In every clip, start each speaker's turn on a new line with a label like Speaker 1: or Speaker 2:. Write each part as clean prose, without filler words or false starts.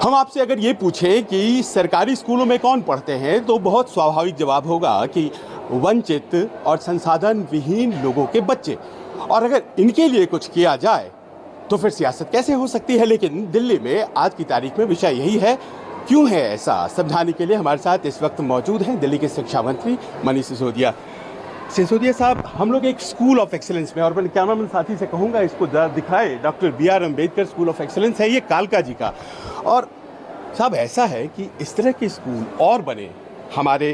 Speaker 1: हम आपसे अगर ये पूछें कि सरकारी स्कूलों में कौन पढ़ते हैं तो बहुत स्वाभाविक जवाब होगा कि वंचित और संसाधन विहीन लोगों के बच्चे। और अगर इनके लिए कुछ किया जाए तो फिर सियासत कैसे हो सकती है। लेकिन दिल्ली में आज की तारीख में विषय यही है। क्यों है ऐसा, समझाने के लिए हमारे साथ इस वक्त मौजूद हैं दिल्ली के शिक्षा मंत्री मनीष सिसोदिया। सिसोदिया साहब, हम लोग एक स्कूल ऑफ एक्सीलेंस में, और मैं कैमरामैन साथी से कहूँगा इसको दिखाए, doctor BR Ambedkar school of excellence है ये कालका जी का। और साहब ऐसा है कि इस तरह के स्कूल और बने हमारे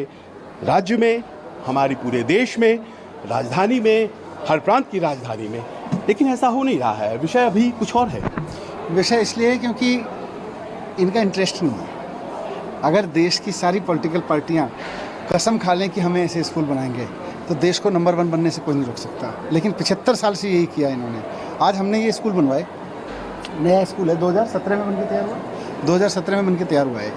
Speaker 1: राज्य में, हमारे पूरे देश में, राजधानी में, हर प्रांत की राजधानी में, लेकिन ऐसा हो नहीं रहा है। विषय अभी कुछ और है।
Speaker 2: विषय इसलिए है क्योंकि इनका इंटरेस्ट नहीं है। अगर देश की सारी पॉलिटिकल पार्टियां कसम खा लें कि हमें ऐसे स्कूल बनाएंगे तो देश को नंबर 1 बनने से कोई नहीं रोक सकता। लेकिन 75 साल से यही किया इन्होंने। आज हमने ये स्कूल बनवाए, नया स्कूल है, 2017 में बनके तैयार हुआ, 2017 में बनके तैयार हुआ है।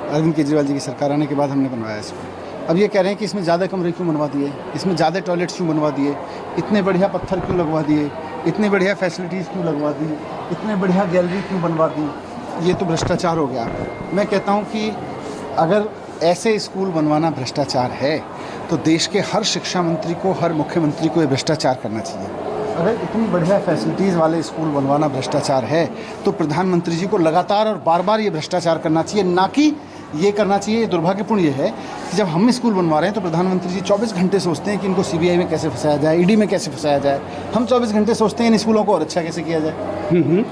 Speaker 2: अरविंद केजरीवाल जी की सरकार आने के बाद हमने बनवाया इसको। अब ये कह रहे हैं कि इसमें ज़्यादा कमरे क्यों बनवा दिए, इसमें ज़्यादा टॉयलेट्स क्यों बनवा दिए, इतने बढ़िया पत्थर क्यों लगवा दिए, इतनी बढ़िया फैसिलिटीज़ क्यों लगवा दी, इतने बढ़िया गैलरी क्यों बनवा दी। ये तो भ्रष्टाचार हो गया। मैं कहता हूँ कि अगर ऐसे स्कूल बनवाना भ्रष्टाचार है तो देश के हर शिक्षा मंत्री को, हर मुख्यमंत्री को ये भ्रष्टाचार करना चाहिए। अगर इतनी बढ़िया फैसिलिटीज़ वाले स्कूल बनवाना भ्रष्टाचार है तो प्रधानमंत्री जी को लगातार और बार बार ये भ्रष्टाचार करना चाहिए, ना कि ये करना चाहिए। दुर्भाग्यपूर्ण ये है कि जब हम स्कूल बनवा रहे हैं तो प्रधानमंत्री जी 24 घंटे सोचते हैं कि इनको CBI में कैसे फंसाया जाए, ED में कैसे फंसाया जाए। हम 24 घंटे सोचते हैं इन स्कूलों को और अच्छा कैसे किया जाए।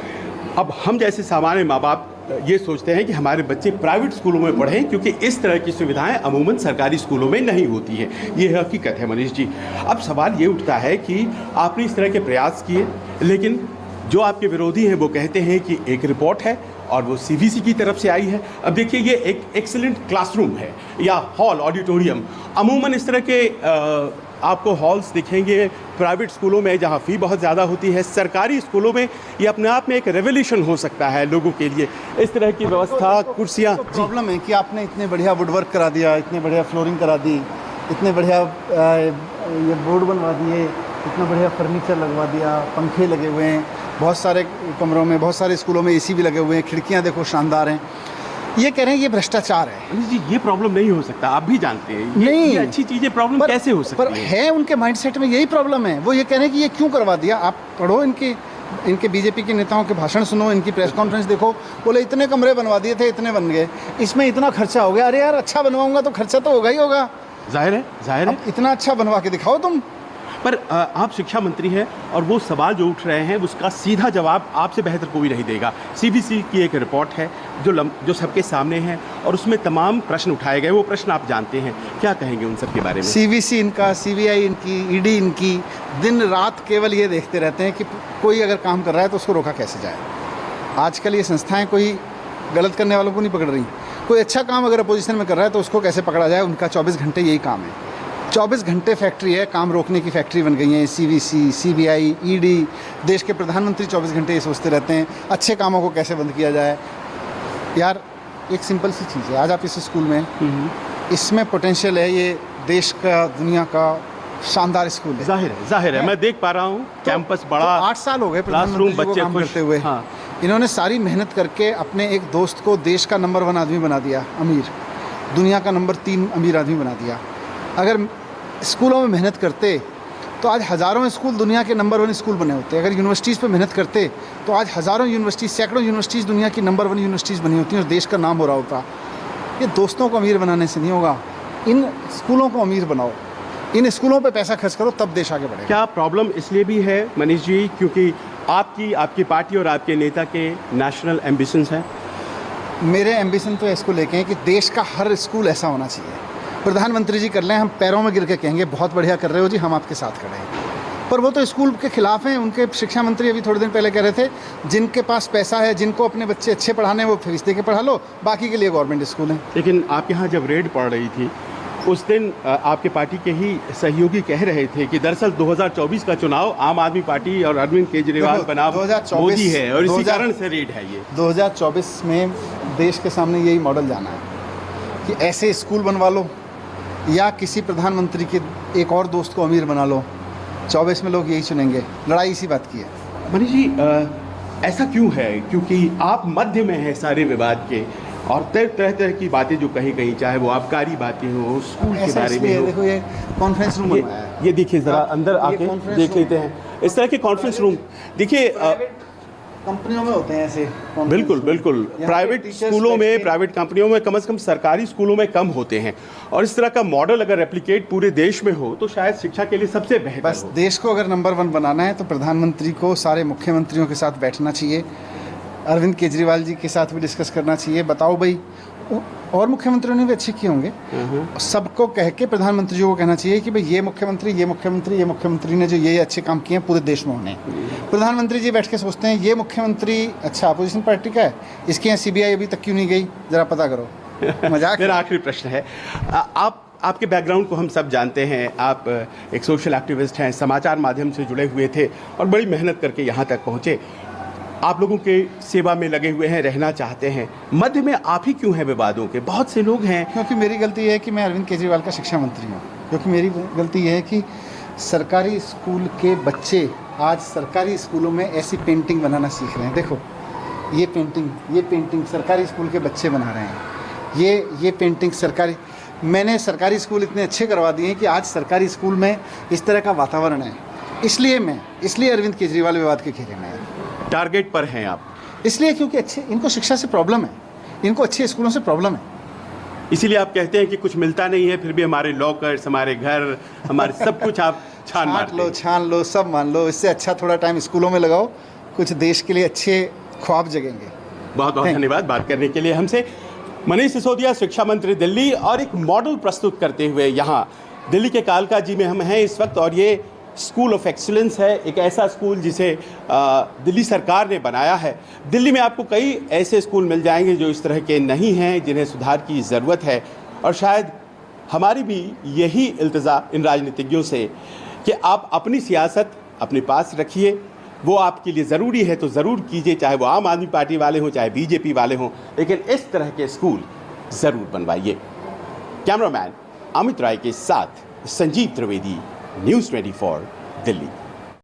Speaker 1: अब हम जैसे सामान्य माँ बाप ये सोचते हैं कि हमारे बच्चे प्राइवेट स्कूलों में पढ़ें, क्योंकि इस तरह की सुविधाएं अमूमन सरकारी स्कूलों में नहीं होती है। ये हकीकत है मनीष जी। अब सवाल ये उठता है कि आपने इस तरह के प्रयास किए, लेकिन जो आपके विरोधी हैं वो कहते हैं कि एक रिपोर्ट है और वो CBC की तरफ से आई है। अब देखिए, ये एक एक्सीलेंट क्लासरूम है या हॉल, ऑडिटोरियम। अमूमन इस तरह के आपको हॉल्स दिखेंगे प्राइवेट स्कूलों में जहाँ फ़ी बहुत ज़्यादा होती है। सरकारी स्कूलों में ये अपने आप में एक रेवोल्यूशन हो सकता है लोगों के लिए, इस तरह की व्यवस्था, कुर्सियाँ।
Speaker 2: प्रॉब्लम है कि आपने इतने बढ़िया वुड वर्क करा दिया, इतने बढ़िया फ्लोरिंग करा दी, इतने बढ़िया ये बोर्ड बनवा दिए, इतना बढ़िया फर्नीचर लगवा दिया, पंखे लगे हुए हैं बहुत सारे कमरों में, बहुत सारे स्कूलों में AC भी लगे हुए हैं, खिड़कियाँ देखो शानदार हैं। ये कह रहे हैं ये भ्रष्टाचार है।
Speaker 1: मनीष जी, ये प्रॉब्लम नहीं हो सकता, आप भी जानते हैं। ये अच्छी चीज़ें प्रॉब्लम कैसे हो सकती
Speaker 2: है उनके माइंडसेट में यही प्रॉब्लम है। वो ये कह रहे हैं कि ये क्यों करवा दिया। आप पढ़ो इनके BJP के नेताओं के भाषण सुनो, इनकी प्रेस कॉन्फ्रेंस देखो। बोले इतने कमरे बनवा दिए थे, इतने बन गए, इसमें इतना खर्चा हो गया। अरे यार, अच्छा बनवाऊंगा तो खर्चा तो होगा ही होगा।
Speaker 1: जाहिर है।
Speaker 2: इतना अच्छा बनवा के दिखाओ तुम।
Speaker 1: पर आप शिक्षा मंत्री हैं और वो सवाल जो उठ रहे हैं उसका सीधा जवाब आपसे बेहतर कोई नहीं देगा। CBC की एक रिपोर्ट है जो सबके सामने है और उसमें तमाम प्रश्न उठाए गए। वो प्रश्न आप जानते हैं, क्या कहेंगे उन सब के बारे में?
Speaker 2: CBC इनका, CBI इनकी, ED इनकी, दिन रात केवल ये देखते रहते हैं कि कोई अगर काम कर रहा है तो उसको रोका कैसे जाए। आजकल ये संस्थाएं कोई गलत करने वालों को नहीं पकड़ रही। कोई अच्छा काम अगर अपोजिशन में कर रहा है तो उसको कैसे पकड़ा जाए, उनका 24 घंटे यही काम है। 24 घंटे फैक्ट्री है, काम रोकने की फैक्ट्री बन गई है। CBC, CBI, ED, देश के प्रधानमंत्री 24 घंटे ये सोचते रहते हैं अच्छे कामों को कैसे बंद किया जाए। यार, एक सिंपल सी चीज़ है। आज आप इस स्कूल में, इसमें पोटेंशियल है, ये देश का, दुनिया का शानदार स्कूल है।
Speaker 1: जाहिर है। मैं देख पा रहा हूँ कैंपस बड़ा।
Speaker 2: 8 साल हो गए प्रधानमंत्री जी को काम करते हुए। हाँ। इन्होंने सारी मेहनत करके अपने एक दोस्त को देश का नंबर 1 आदमी बना दिया, अमीर, दुनिया का नंबर 3 अमीर आदमी बना दिया। अगर स्कूलों में मेहनत करते तो आज हज़ारों स्कूल दुनिया के नंबर 1 स्कूल बने होते। अगर यूनिवर्सिटीज़ पे मेहनत करते तो आज हज़ारों यूनिवर्सिटीज़, सैकड़ों यूनिवर्सिटीज़ दुनिया की नंबर 1 यूनिवर्सिटीज़ बनी होती हैं और देश का नाम हो रहा होता। ये दोस्तों को अमीर बनाने से नहीं होगा, इन स्कूलों को अमीर बनाओ, इन स्कूलों पे पैसा खर्च करो, तब देश आगे बढ़ेगा।
Speaker 1: क्या प्रॉब्लम इसलिए भी है मनीष जी क्योंकि आपकी पार्टी और आपके नेता के नेशनल एम्बिशंस हैं?
Speaker 2: मेरे एम्बिशन तो इसको लेके हैं कि देश का हर स्कूल ऐसा होना चाहिए। प्रधानमंत्री जी कर लें, हम पैरों में गिर के कहेंगे बहुत बढ़िया कर रहे हो जी, हम आपके साथ खड़े हैं। पर वो तो स्कूल के खिलाफ हैं। उनके शिक्षा मंत्री अभी थोड़े दिन पहले कह रहे थे जिनके पास पैसा है, जिनको अपने बच्चे अच्छे पढ़ाने वो फीस दे के पढ़ा लो, बाकी के लिए गवर्नमेंट स्कूल हैं।
Speaker 1: लेकिन आपके यहाँ जब रेड पड़ रही थी उस दिन आपके पार्टी के ही सहयोगी कह रहे थे कि दरअसल 2024 का चुनाव आम आदमी पार्टी और अरविंद केजरीवाल बनाम मोदी है और इसी कारण से रेड है। ये
Speaker 2: 2024 में देश के सामने यही मॉडल जाना है कि ऐसे स्कूल बनवा लो या किसी प्रधानमंत्री के एक और दोस्त को अमीर बना लो। 24 में लोग यही चुनेंगे। लड़ाई इसी बात की है।
Speaker 1: मनीष जी, ऐसा क्यों है? क्योंकि आप मध्य में हैं सारे विवाद के, और तरह तरह की बातें जो कही गई, चाहे वो आबकारी बातें हो, स्कूल के
Speaker 2: ऐसा
Speaker 1: बारे में
Speaker 2: इसलिए
Speaker 1: हो।
Speaker 2: देखो, ये कॉन्फ्रेंस रूम बनवाया है।
Speaker 1: ये देखिए ज़रा अंदर
Speaker 2: ये
Speaker 1: आके
Speaker 2: conference
Speaker 1: देख
Speaker 2: room।
Speaker 1: लेते हैं इस तरह के कॉन्फ्रेंस रूम। देखिए
Speaker 2: कंपनियों में होते हैं ऐसे conference
Speaker 1: बिल्कुल
Speaker 2: room।
Speaker 1: बिल्कुल,
Speaker 2: यहाँ पे
Speaker 1: प्राइवेट
Speaker 2: teachers
Speaker 1: स्कूलों
Speaker 2: बैठ
Speaker 1: में,
Speaker 2: के-
Speaker 1: प्राइवेट कंपनियों में कम से कम, सरकारी स्कूलों में कम होते हैं। और इस तरह का मॉडल अगर रेप्लिकेट पूरे देश में हो तो शायद शिक्षा के लिए सबसे बेहतर
Speaker 2: बस
Speaker 1: हो।
Speaker 2: देश को अगर नंबर 1 बनाना है तो प्रधानमंत्री को सारे मुख्यमंत्रियों के साथ बैठना चाहिए, अरविंद केजरीवाल जी के साथ भी डिस्कस करना चाहिए। बताओ भाई, और मुख्यमंत्रियों ने भी अच्छे किए होंगे, सबको कह के प्रधानमंत्री जी को कहना चाहिए कि भाई ये मुख्यमंत्री ने जो ये अच्छे काम किए हैं पूरे देश में होने। प्रधानमंत्री जी बैठ के सोचते हैं ये मुख्यमंत्री अच्छा अपोजिशन पार्टी का है, इसके यहाँ सीबीआई अभी तक क्यों नहीं गई, जरा पता करो। मजाक
Speaker 1: मेरा
Speaker 2: है।
Speaker 1: आखिरी प्रश्न है, आपके बैकग्राउंड को हम सब जानते हैं, आप एक सोशल एक्टिविस्ट हैं, समाचार माध्यम से जुड़े हुए थे और बड़ी मेहनत करके यहाँ तक पहुँचे। आप लोगों के सेवा में लगे हुए हैं, रहना चाहते हैं। मध्य में आप ही क्यों हैं विवादों के? बहुत से लोग हैं।
Speaker 2: क्योंकि मेरी गलती है कि मैं अरविंद केजरीवाल का शिक्षा मंत्री हूँ, क्योंकि मेरी गलती है कि सरकारी स्कूल के बच्चे आज सरकारी स्कूलों में ऐसी पेंटिंग बनाना सीख रहे हैं। देखो ये पेंटिंग सरकारी स्कूल के बच्चे बना रहे हैं। ये पेंटिंग सरकारी, मैंने सरकारी स्कूल इतने अच्छे करवा दिए हैं कि आज सरकारी स्कूल में इस तरह का वातावरण है। इसलिए अरविंद केजरीवाल विवाद के घेरे में है।
Speaker 1: टारगेट पर हैं आप,
Speaker 2: इसलिए क्योंकि इनको शिक्षा से प्रॉब्लम है, इनको अच्छे स्कूलों से प्रॉब्लम है।
Speaker 1: इसीलिए आप कहते हैं कि कुछ मिलता नहीं है, फिर भी हमारे लॉकर्स, हमारे घर, हमारे सब कुछ आप
Speaker 2: छान लो, सब मान लो। इससे अच्छा थोड़ा टाइम स्कूलों में लगाओ, कुछ देश के लिए अच्छे ख्वाब जगेंगे।
Speaker 1: बहुत बहुत धन्यवाद बात करने के लिए हमसे। मनीष सिसोदिया, शिक्षा मंत्री दिल्ली, और एक मॉडल प्रस्तुत करते हुए यहाँ दिल्ली के कालका जी में हम हैं इस वक्त, और ये स्कूल ऑफ एक्सीलेंस है, एक ऐसा स्कूल जिसे दिल्ली सरकार ने बनाया है। दिल्ली में आपको कई ऐसे स्कूल मिल जाएंगे जो इस तरह के नहीं हैं, जिन्हें सुधार की ज़रूरत है। और शायद हमारी भी यही इल्तिजा इन राजनीतिज्ञों से कि आप अपनी सियासत अपने पास रखिए, वो आपके लिए ज़रूरी है तो ज़रूर कीजिए, चाहे वो आम आदमी पार्टी वाले हों, चाहे बीजेपी वाले हों, लेकिन इस तरह के स्कूल ज़रूर बनवाइए। कैमरामैन अमित राय के साथ संजीव त्रिवेदी, न्यूज़ 24 दिल्ली।